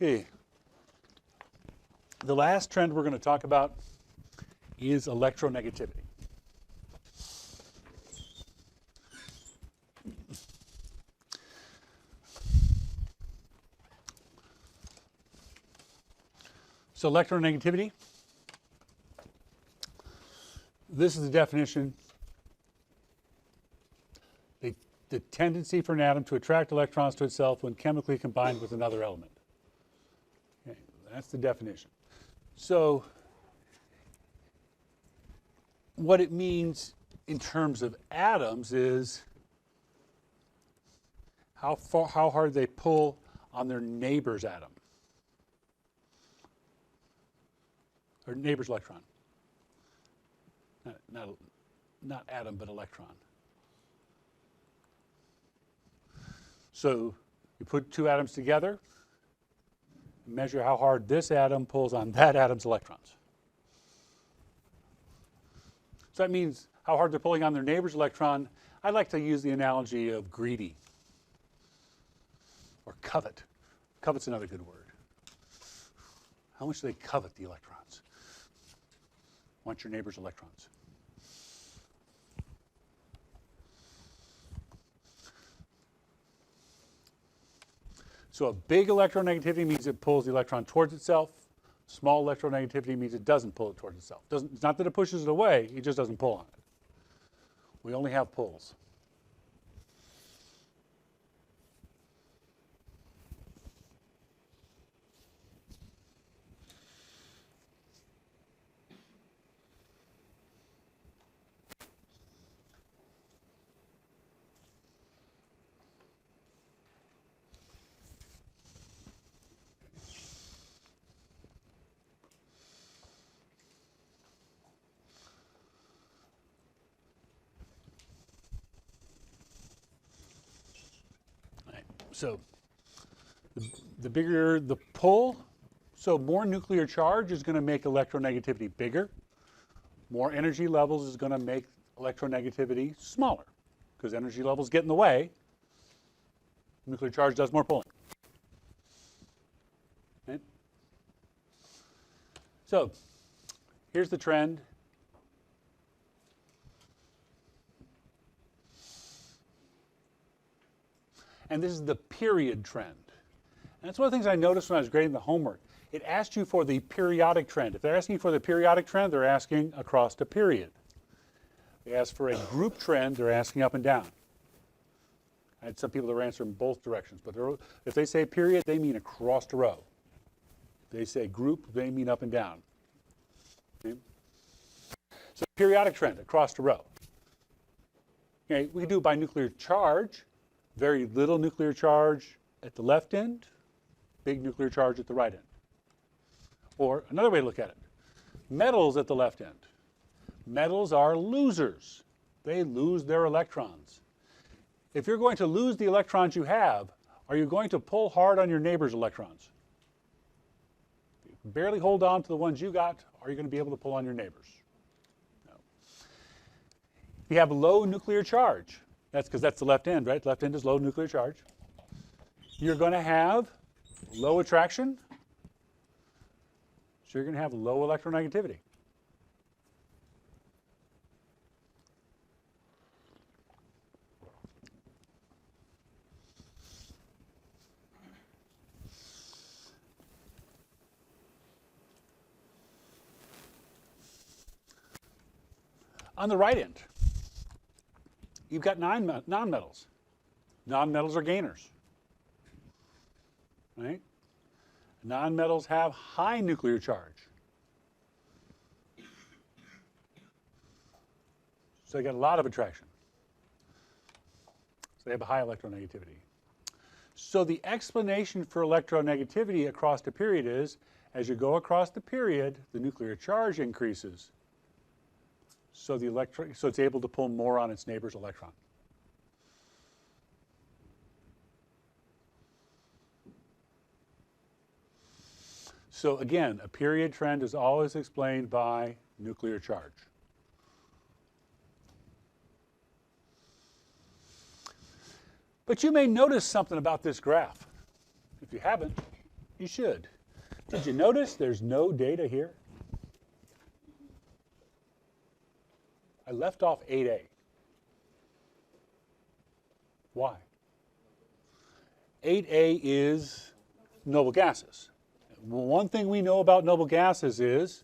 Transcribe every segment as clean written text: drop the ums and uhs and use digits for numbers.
Okay. The last trend we're going to talk about is electronegativity. So electronegativity, this is the definition. The tendency for an atom to attract electrons to itself when chemically combined with another element. Okay, that's the definition. So what it means in terms of atoms is how hard they pull on their neighbor's atom. Or neighbor's electron. Not atom, but electron. So you put two atoms together, measure how hard this atom pulls on that atom's electrons. So that means how hard they're pulling on their neighbor's electron. I like to use the analogy of greedy or covet. Covet's another good word. How much do they covet the electrons? Want your neighbor's electrons. So a big electronegativity means it pulls the electron towards itself. Small electronegativity means it doesn't pull it towards itself. It's not that it pushes it away, it just doesn't pull on it. We only have pulls. So the bigger the pull, so more nuclear charge is going to make electronegativity bigger. More energy levels is going to make electronegativity smaller because energy levels get in the way. Nuclear charge does more pulling. Right? So here's the trend. And this is the period trend. And that's one of the things I noticed when I was grading the homework. It asked you for the periodic trend. If they're asking for the periodic trend, they're asking across the period. They ask for a group trend, they're asking up and down. I had some people that were answering both directions, but if they say period, they mean across the row. If they say group, they mean up and down. Okay? So periodic trend across the row. Okay, we can do it by nuclear charge. Very little nuclear charge at the left end, big nuclear charge at the right end. Or another way to look at it, metals at the left end. Metals are losers. They lose their electrons. If you're going to lose the electrons you have, are you going to pull hard on your neighbor's electrons? If you barely hold on to the ones you got, are you going to be able to pull on your neighbor's? No. If you have low nuclear charge, that's because that's the left end, right? Left end is low nuclear charge. You're going to have low attraction, so you're going to have low electronegativity. On the right end, you've got nonmetals. Nonmetals are gainers. Right? Nonmetals have high nuclear charge. So they got a lot of attraction. So they have a high electronegativity. So the explanation for electronegativity across the period is, as you go across the period, the nuclear charge increases. So it's able to pull more on its neighbor's electron. So again, a period trend is always explained by nuclear charge. But you may notice something about this graph. If you haven't, You should. Did you notice there's no data here? I left off 8A. Why? 8A is noble gases. One thing we know about noble gases is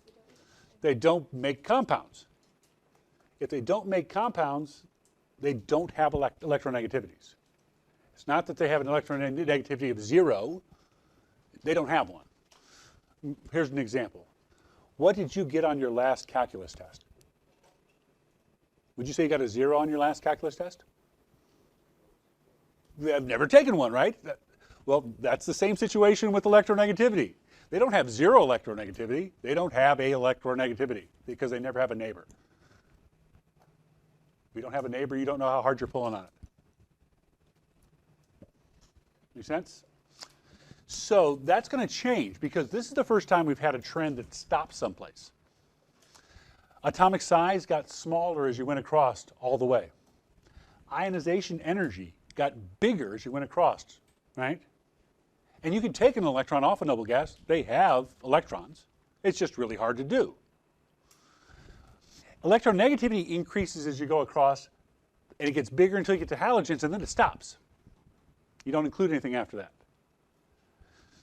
they don't make compounds. If they don't make compounds, they don't have electronegativities. It's not that they have an electronegativity of 0. They don't have one. Here's an example. What did you get on your last calculus test? Would you say you got a 0 on your last calculus test? I've never taken one, right? Well, that's the same situation with electronegativity. They don't have 0 electronegativity. They don't have a electronegativity because they never have a neighbor. If you don't have a neighbor, you don't know how hard you're pulling on it. Make sense? So that's going to change because this is the first time we've had a trend that stops someplace. Atomic size got smaller as you went across all the way. Ionization energy got bigger as you went across, right? And you can take an electron off a noble gas. They have electrons. It's just really hard to do. Electronegativity increases as you go across, and it gets bigger until you get to halogens, and then it stops. You don't include anything after that.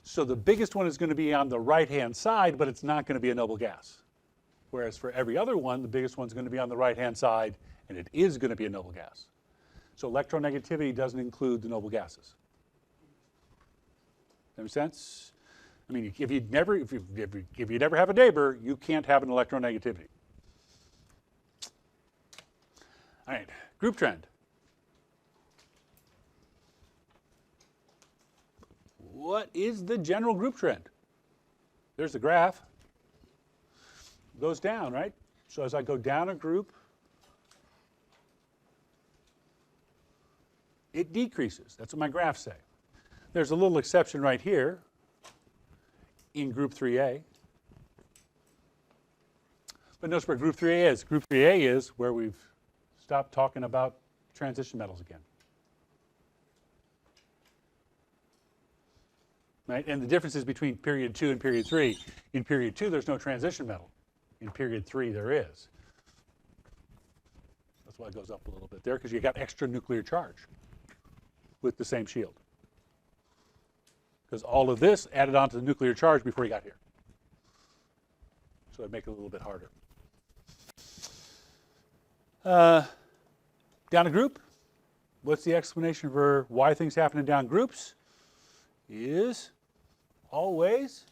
So the biggest one is going to be on the right-hand side, but it's not going to be a noble gas. Whereas for every other one, the biggest one's going to be on the right-hand side, and it is going to be a noble gas. So electronegativity doesn't include the noble gases. That make sense? I mean, if you never have a neighbor, you can't have an electronegativity. All right, group trend. What is the general group trend? There's the graph. It goes down, right? So as I go down a group, it decreases. That's what my graphs say. There's a little exception right here in group 3A. But notice where group 3A is. Group 3A is where we've stopped talking about transition metals again. Right? And the differences between period 2 and period 3. In period 2, there's no transition metal. In period 3, there is. That's why it goes up a little bit there, because you got extra nuclear charge with the same shield. Because all of this added onto the nuclear charge before you got here. So it'd make it a little bit harder. Down a group. What's the explanation for why things happen in down groups? Is always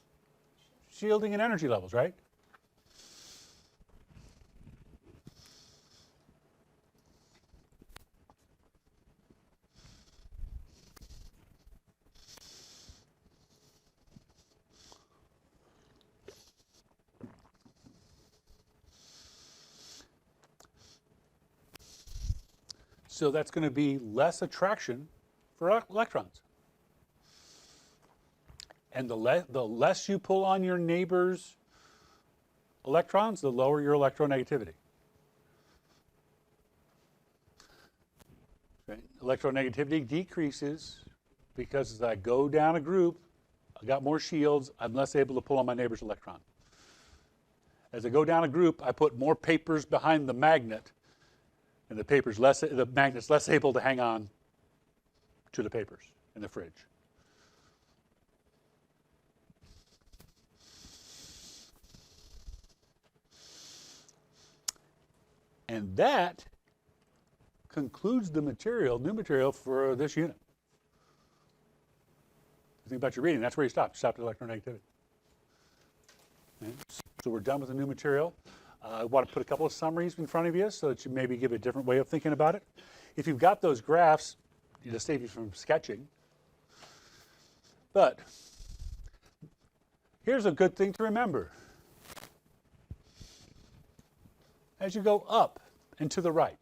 shielding and energy levels, right? So that's going to be less attraction for electrons. And the less you pull on your neighbor's electrons, the lower your electronegativity. Okay. Electronegativity decreases because as I go down a group, I got more shields, I'm less able to pull on my neighbor's electron. As I go down a group, I put more papers behind the magnet, and the magnet's less able to hang on to the papers in the fridge. And that concludes the new material for this unit. Think about your reading. That's where you stop. You stopped at electronegativity. Okay. So we're done with the new material. I want to put a couple of summaries in front of you so that you maybe give a different way of thinking about it. If you've got those graphs, it'll save you from sketching. But here's a good thing to remember. As you go up and to the right,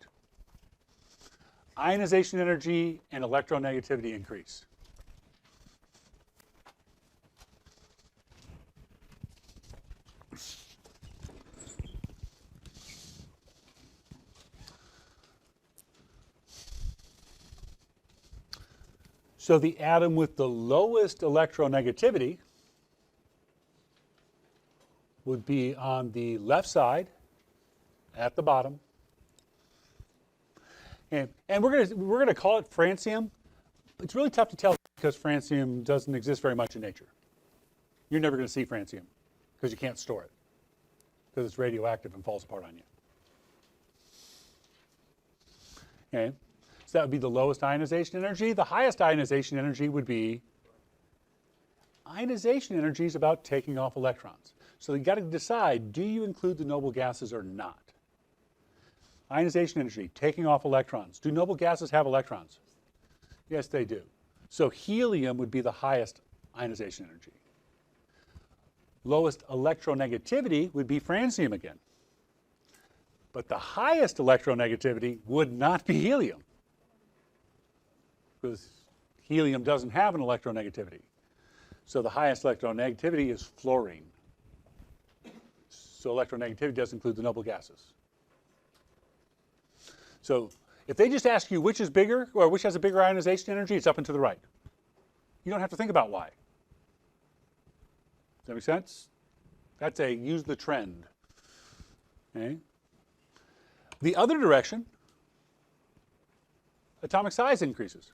ionization energy and electronegativity increase. So the atom with the lowest electronegativity would be on the left side at the bottom. And we're gonna call it francium. It's really tough to tell because francium doesn't exist very much in nature. You're never going to see francium because you can't store it because it's radioactive and falls apart on you. Okay, so that would be the lowest ionization energy. The highest ionization energy would be, ionization energy is about taking off electrons. So you got to decide, do you include the noble gases or not? Ionization energy, taking off electrons. Do noble gases have electrons? Yes, they do. So helium would be the highest ionization energy. Lowest electronegativity would be francium again. But the highest electronegativity would not be helium, because helium doesn't have an electronegativity. So the highest electronegativity is fluorine. So electronegativity does include the noble gases. So if they just ask you which is bigger, or which has a bigger ionization energy, it's up and to the right. You don't have to think about why. Does that make sense? That's a use the trend. Okay. The other direction, atomic size increases.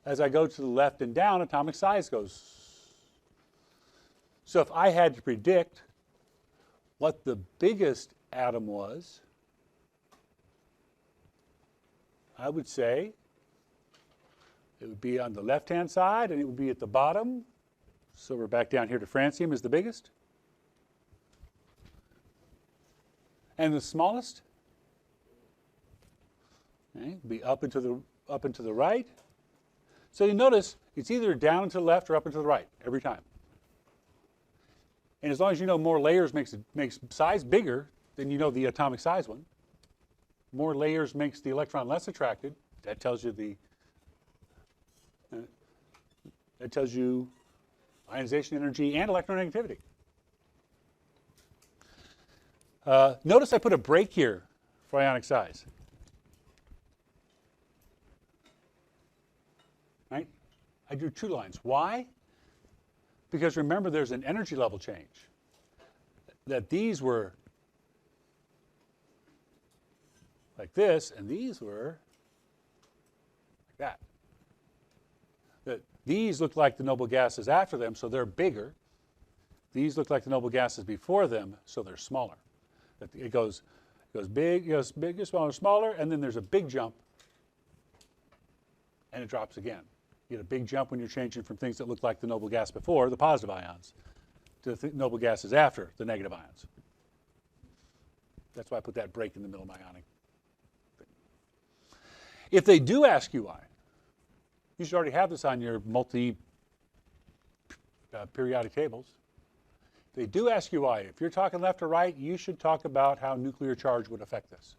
As I go to the left and down, atomic size goes. So if I had to predict what the biggest atom was, I would say it would be on the left-hand side and it would be at the bottom. So we're back down here to francium is the biggest. And the smallest, okay, would be up and to the right. So you notice it's either down and to the left or up and to the right every time. And as long as you know more layers makes size bigger, then you know the atomic size one. More layers makes the electron less attracted. That tells you ionization energy and electronegativity. Notice I put a break here for ionic size. Right? I drew 2 lines. Why? Because remember, there's an energy level change. That these were like this, and these were like that. That these look like the noble gases after them, so they're bigger. These look like the noble gases before them, so they're smaller. It goes bigger, smaller, and then there's a big jump, and it drops again. You get a big jump when you're changing from things that look like the noble gas before, the positive ions, to the noble gases after, the negative ions. That's why I put that break in the middle of my ionic thing. If they do ask you why, you should already have this on your periodic tables. If they do ask you why, if you're talking left or right, you should talk about how nuclear charge would affect this.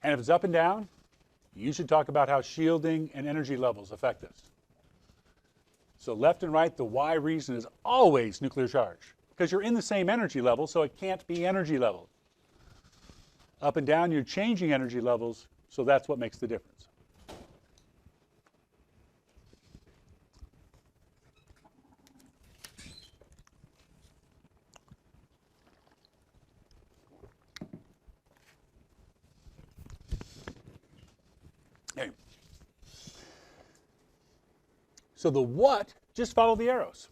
And if it's up and down, you should talk about how shielding and energy levels affect this. So left and right, the why reason is always nuclear charge, because you're in the same energy level, so it can't be energy level. Up and down, you're changing energy levels, so that's what makes the difference. Okay. So the what, just follow the arrows.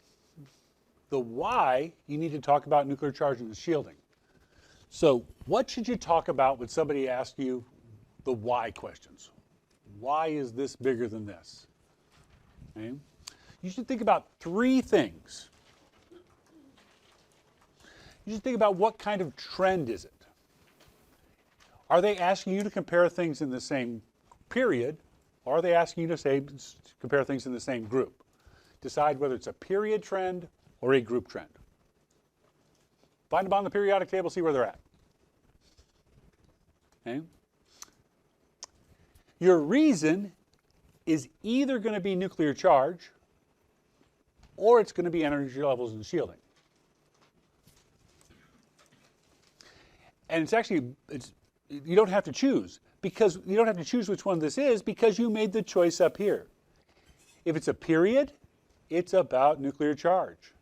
The why, you need to talk about nuclear charge and shielding. So what should you talk about when somebody asks you the why questions? Why is this bigger than this? Okay. You should think about 3 things. You should think about what kind of trend is it? Are they asking you to compare things in the same period, or are they asking you to compare things in the same group? Decide whether it's a period trend or a group trend. Find them on the periodic table, see where they're at. Okay. Your reason is either going to be nuclear charge or it's going to be energy levels and shielding. And it's You don't have to choose, because you don't have to choose which one this is because you made the choice up here. If it's a period, it's about nuclear charge.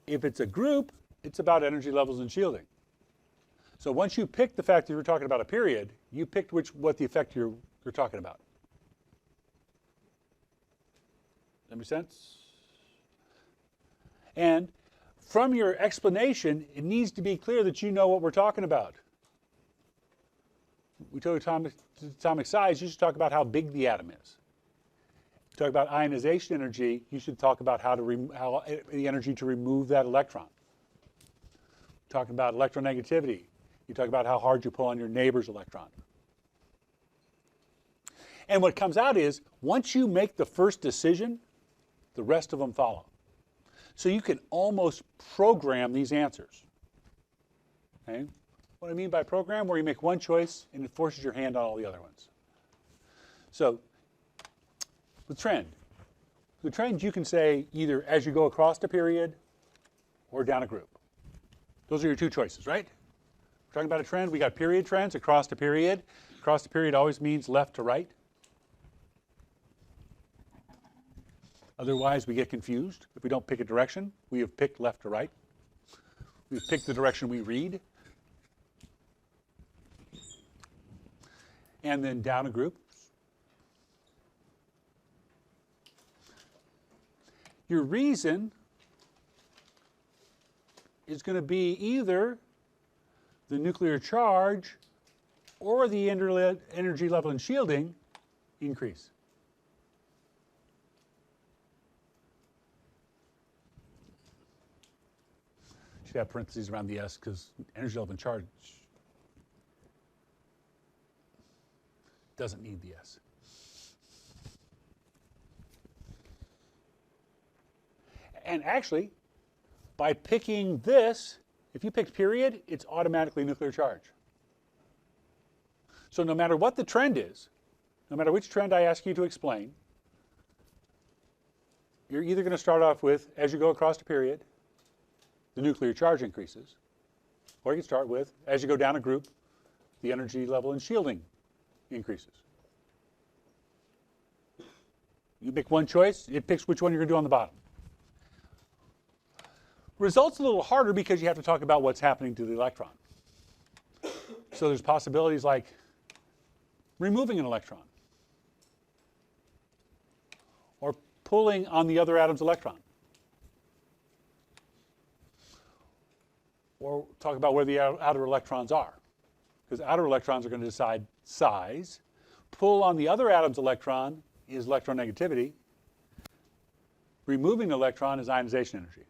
If it's a group, it's about energy levels and shielding. So once you picked the fact that you were talking about a period, you picked what the effect you're talking about. Does that make sense? And from your explanation, it needs to be clear that you know what we're talking about. We told atomic size, you should talk about how big the atom is. Talk about ionization energy, you should talk about how the energy to remove that electron. Talking about electronegativity, you talk about how hard you pull on your neighbor's electron. And what comes out is, once you make the first decision, the rest of them follow. So you can almost program these answers. Okay? What I mean by program, where you make one choice and it forces your hand on all the other ones. So, the trend. The trend you can say either as you go across a period or down a group. Those are your two choices, right? We're talking about a trend. We got period trends, across the period. Across the period always means left to right. Otherwise, we get confused. If we don't pick a direction, we have picked left to right. We've picked the direction we read. And then down a group. Your reason is going to be either the nuclear charge or the energy level and shielding increase. Should have parentheses around the S because energy level and charge doesn't need the S. And actually, by picking this, if you pick period, it's automatically nuclear charge. So no matter what the trend is, no matter which trend I ask you to explain, you're either going to start off with, as you go across the period, the nuclear charge increases, or you can start with, as you go down a group, the energy level and shielding increases. You pick one choice, it picks which one you're going to do on the bottom. Results a little harder because you have to talk about what's happening to the electron. So there's possibilities like removing an electron or pulling on the other atom's electron. Or talk about where the outer electrons are, because outer electrons are going to decide size. Pull on the other atom's electron is electronegativity. Removing the electron is ionization energy.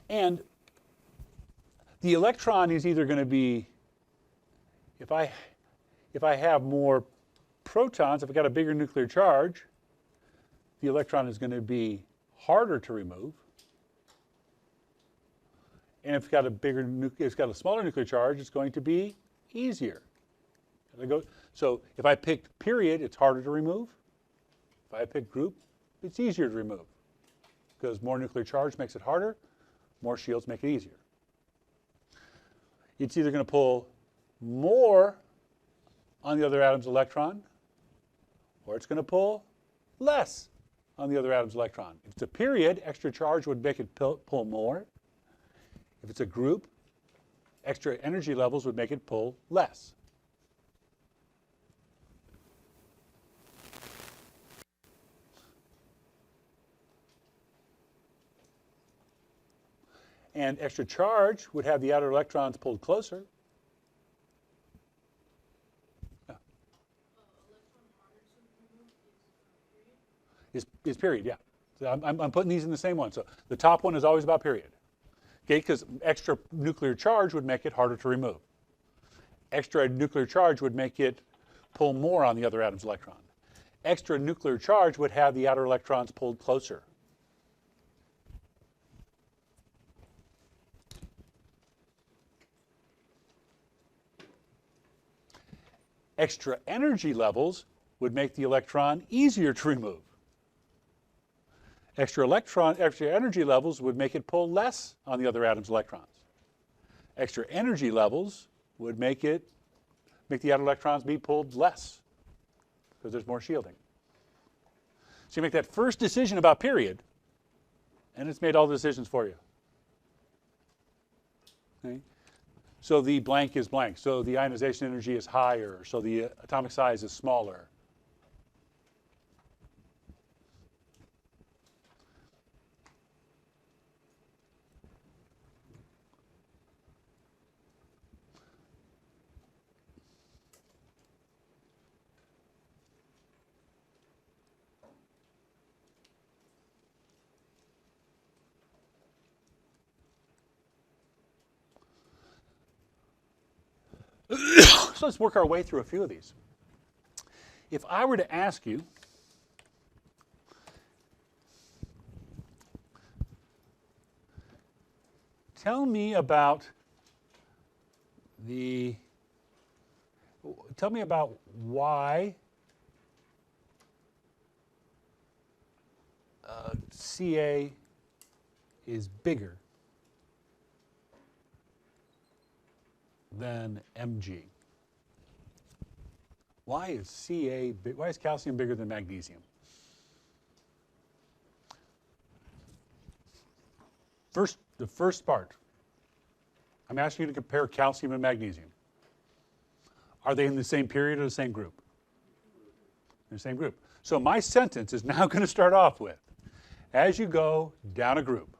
And the electron is either going to be, if I have more protons, if I've got a bigger nuclear charge, the electron is going to be harder to remove. And if it's got a smaller nuclear charge, it's going to be easier. So if I picked period, it's harder to remove. If I pick group, it's easier to remove, because more nuclear charge makes it harder, more shields make it easier. It's either going to pull more on the other atom's electron, or it's going to pull less on the other atom's electron. If it's a period, extra charge would make it pull more. If it's a group, extra energy levels would make it pull less. And extra charge would have the outer electrons pulled closer. Yeah. Is period, yeah. So I'm putting these in the same one. So the top one is always about period. Okay, because extra nuclear charge would make it harder to remove. Extra nuclear charge would make it pull more on the other atom's electron. Extra nuclear charge would have the outer electrons pulled closer. Extra energy levels would make the electron easier to remove. Extra energy levels would make it pull less on the other atom's electrons. Extra energy levels would make the outer electrons be pulled less because there's more shielding. So you make that first decision about period, and it's made all the decisions for you. Okay? So the blank is blank. So the ionization energy is higher. So the atomic size is smaller. So let's work our way through a few of these. If I were to ask you, tell me about why Ca is bigger than Mg. Why is calcium bigger than magnesium? The first part, I'm asking you to compare calcium and magnesium. Are they in the same period or the same group? In the same group. So my sentence is now going to start off with, as you go down a group,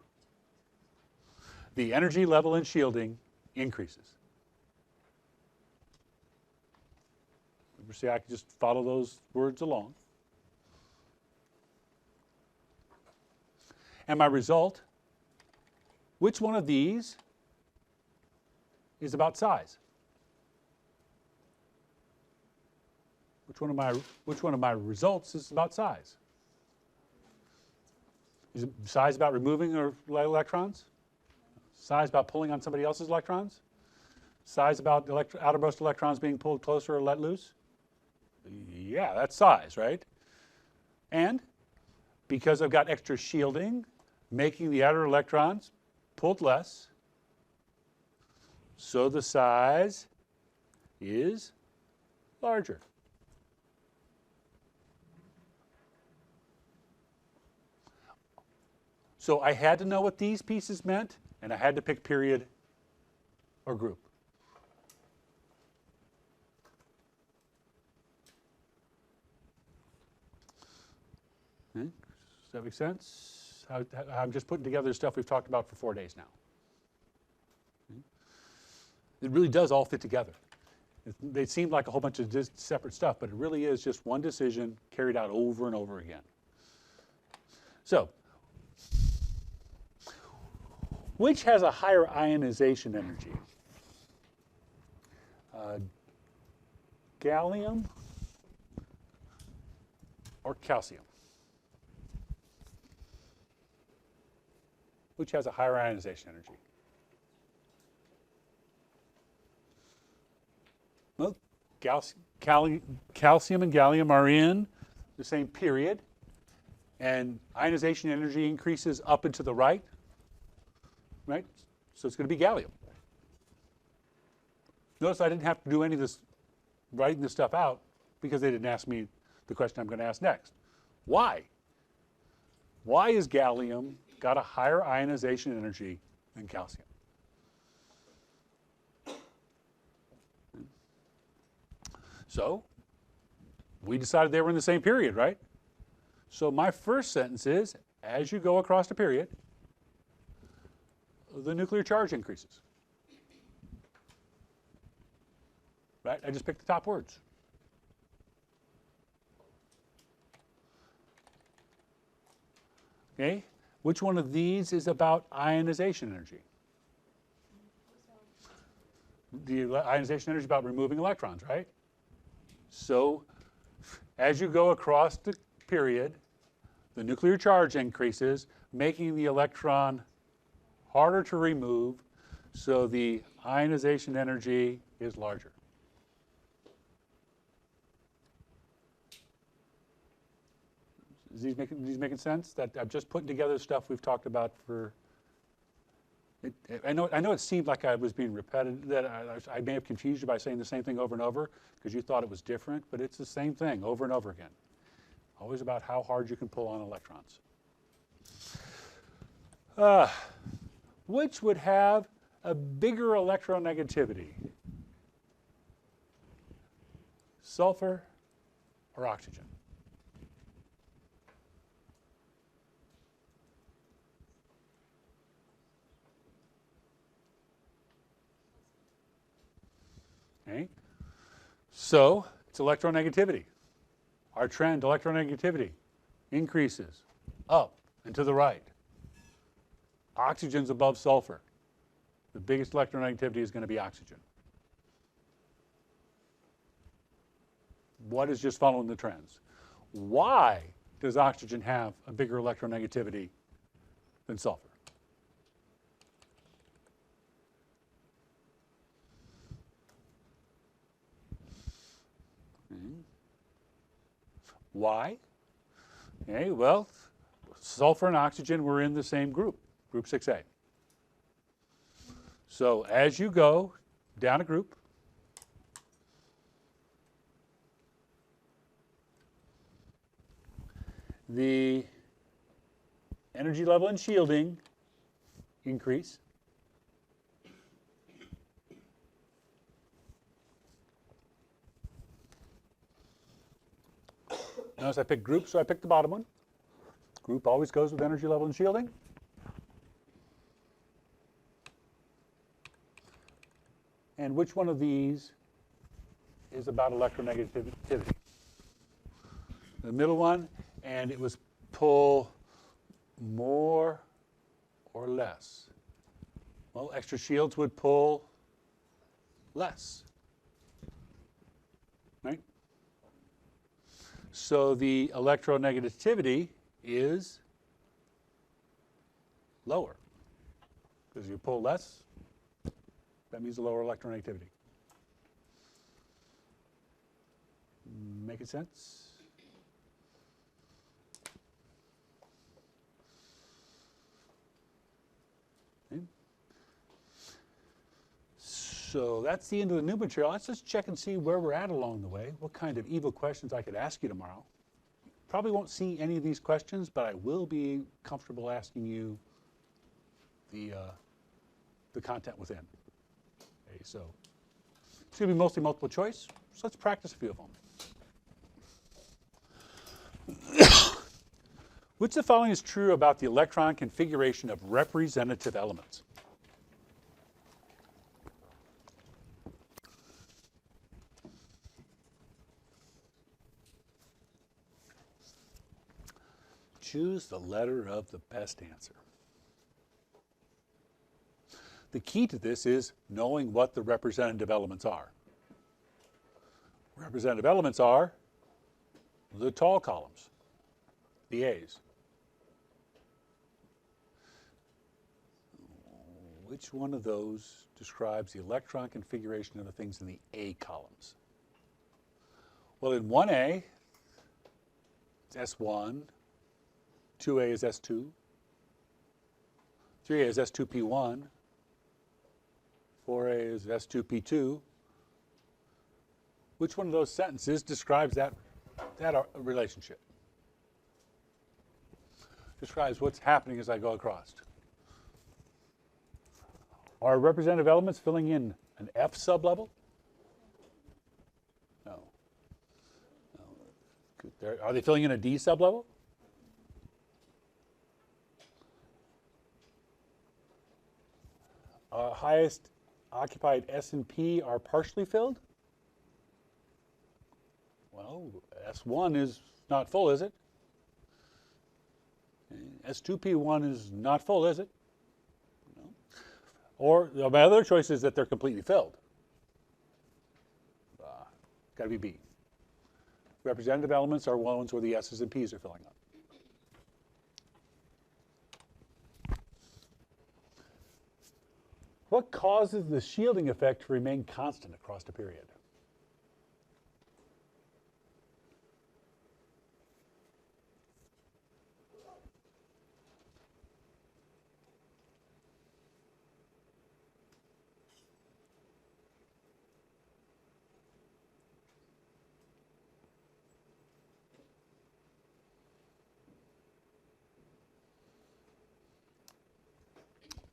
the energy level in shielding increases. See, I can just follow those words along. And my result, which one of these is about size? Which one of my results is about size? Is it size about removing electrons? Size about pulling on somebody else's electrons? Size about outermost electrons being pulled closer or let loose? Yeah, that's size, right? And because I've got extra shielding, making the outer electrons pulled less, so the size is larger. So I had to know what these pieces meant, and I had to pick period or group. Okay. Does that make sense? I'm just putting together stuff we've talked about for 4 days now. Okay. It really does all fit together. They seem like a whole bunch of separate stuff, but it really is just one decision carried out over and over again. So, which has a higher ionization energy? Gallium or calcium? Which has a higher ionization energy? Well, calcium and gallium are in the same period, and ionization energy increases up and to the right, right? So it's going to be gallium. Notice I didn't have to do any of this writing this stuff out because they didn't ask me the question I'm going to ask next. Why? Why is gallium got a higher ionization energy than calcium? So we decided they were in the same period, right? So my first sentence is, as you go across the period, the nuclear charge increases. Right? I just picked the top words. Okay? Which one of these is about ionization energy? The ionization energy is about removing electrons, right? So as you go across the period, the nuclear charge increases, making the electron harder to remove, so the ionization energy is larger. Is these making sense? That I'm just putting together stuff we've talked about for. I know it seemed like I was being repetitive, that I may have confused you by saying the same thing over and over because you thought it was different, but it's the same thing over and over again. Always about how hard you can pull on electrons. Which would have a bigger electronegativity? Sulfur or oxygen? Okay. So it's electronegativity. Our trend, electronegativity, increases up and to the right. Oxygen's above sulfur. The biggest electronegativity is going to be oxygen. What is just following the trends? Why does oxygen have a bigger electronegativity than sulfur? Why? Okay, well, sulfur and oxygen were in the same group, group 6A. So as you go down a group, the energy level and shielding increase. Notice I picked group, so I picked the bottom one. Group always goes with energy level and shielding. And which one of these is about electronegativity? The middle one, and it was pull more or less. Well, extra shields would pull less, right? So the electronegativity is lower because you pull less. That means a lower electronegativity. Making sense? Okay. So that's the end of the new material. Let's just check and see where we're at along the way, what kind of evil questions I could ask you tomorrow. Probably won't see any of these questions, but I will be comfortable asking you the content within. Okay, so it's going to be mostly multiple choice, so let's practice a few of them. Which of the following is true about the electron configuration of representative elements? Choose the letter of the best answer. The key to this is knowing what the representative elements are. Representative elements are the tall columns, the A's. Which one of those describes the electron configuration of the things in the A columns? Well, in 1A, it's S1, 2A is S2, 3A is S2P1, 4A is S2P2. Which one of those sentences describes that relationship? Describes what's happening as I go across. Are representative elements filling in an F sublevel? No. Are they filling in a D sublevel? Highest occupied S and P are partially filled? Well, S1 is not full, is it? S2P1 is not full, is it? No. Or my other choice is that they're completely filled. Got to be B. Representative elements are ones where the S's and P's are filling up. What causes the shielding effect to remain constant across the period?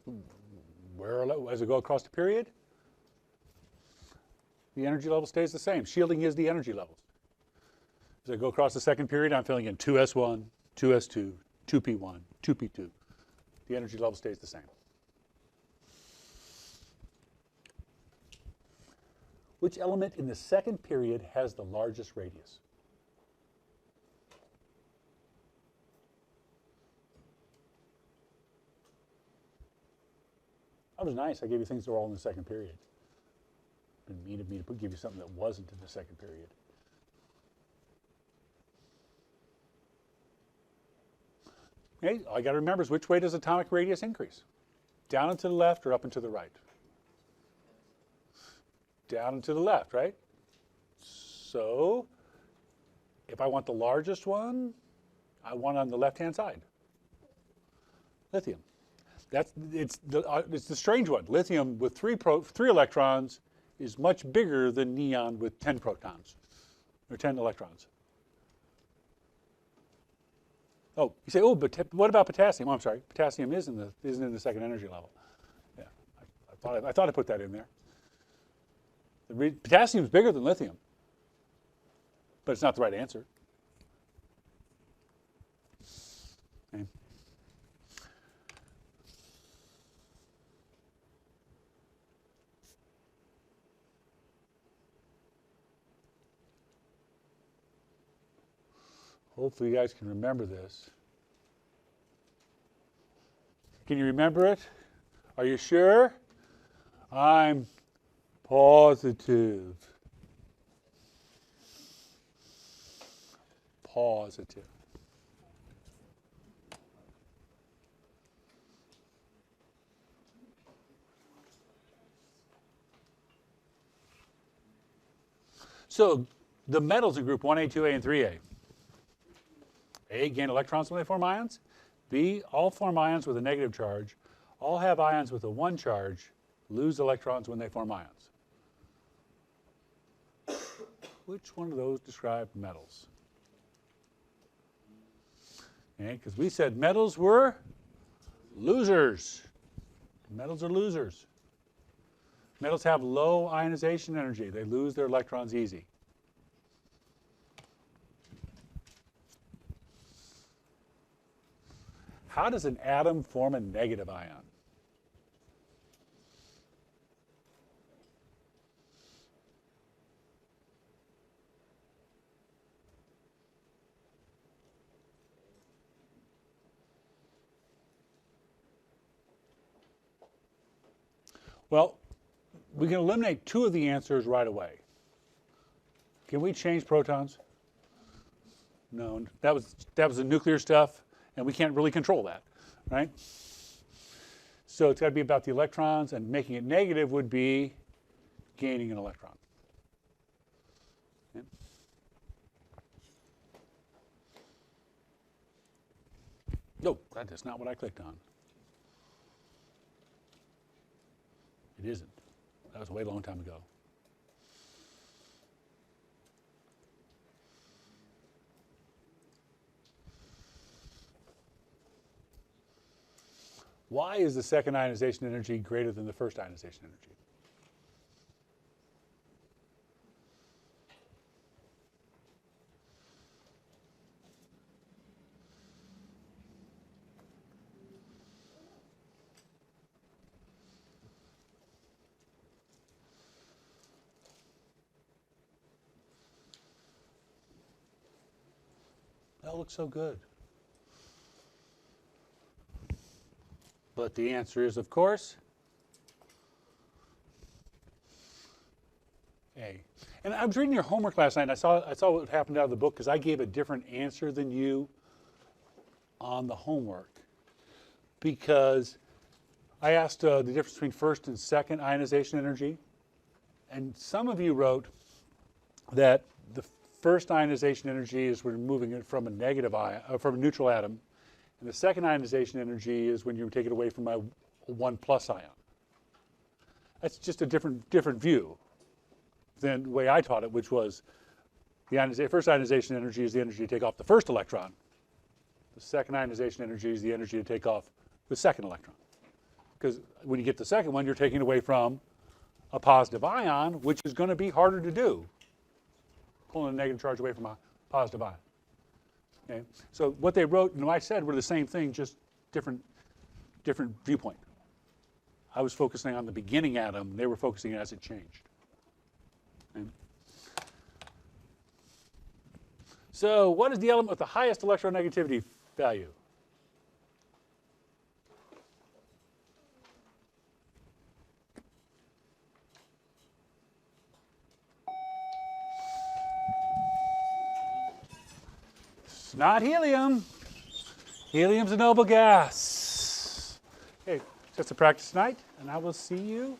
As it go across the period, the energy level stays the same. Shielding is the energy levels. As I go across the second period, I'm filling in 2s1, 2s2, 2p1, 2p2. The energy level stays the same. Which element in the second period has the largest radius? That was nice. I gave you things that were all in the second period. It'd been mean of me to give you something that wasn't in the second period. Okay, all you got to remember is which way does atomic radius increase? Down and to the left or up and to the right? Down and to the left, right? So if I want the largest one, I want it on the left-hand side. Lithium. It's the strange one. Lithium with three electrons is much bigger than neon with 10 protons or 10 electrons. Oh, you say, oh, but what about potassium? Oh, I'm sorry, potassium isn't in the second energy level. Yeah, I thought I put that in there. Potassium is bigger than lithium, but it's not the right answer. Okay. Hopefully you guys can remember this. Can you remember it? Are you sure? I'm positive. Positive. So the metals in group 1A, 2A, and 3A. A, gain electrons when they form ions. B, all form ions with a negative charge. All have ions with a 1 charge, lose electrons when they form ions. Which one of those describe metals? Okay, because we said metals were losers. Metals are losers. Metals have low ionization energy. They lose their electrons easy. How does an atom form a negative ion? Well, we can eliminate 2 of the answers right away. Can we change protons? No, that was the nuclear stuff, and we can't really control that, right? So it's got to be about the electrons, and making it negative would be gaining an electron. Okay. No, that is not what I clicked on. It isn't. That was a way long time ago. Why is the second ionization energy greater than the first ionization energy? That looks so good. But the answer is, of course, A. And I was reading your homework last night, and I saw what happened out of the book because I gave a different answer than you on the homework. Because I asked the difference between first and second ionization energy, and some of you wrote that the first ionization energy is when you're moving it from a negative ion, from a neutral atom, and the second ionization energy is when you take it away from a 1 plus ion. That's just a different view than the way I taught it, which was the first ionization energy is the energy to take off the first electron. The second ionization energy is the energy to take off the second electron. because when you get the second one, you're taking away from a positive ion, which is going to be harder to do, pulling a negative charge away from a positive ion. Okay? So what they wrote and what I said were the same thing, just different viewpoint. I was focusing on the beginning atom. They were focusing as it changed. Okay? So what is the element with the highest electronegativity value? It's not helium. Helium's a noble gas. Okay, that's a practice tonight, and I will see you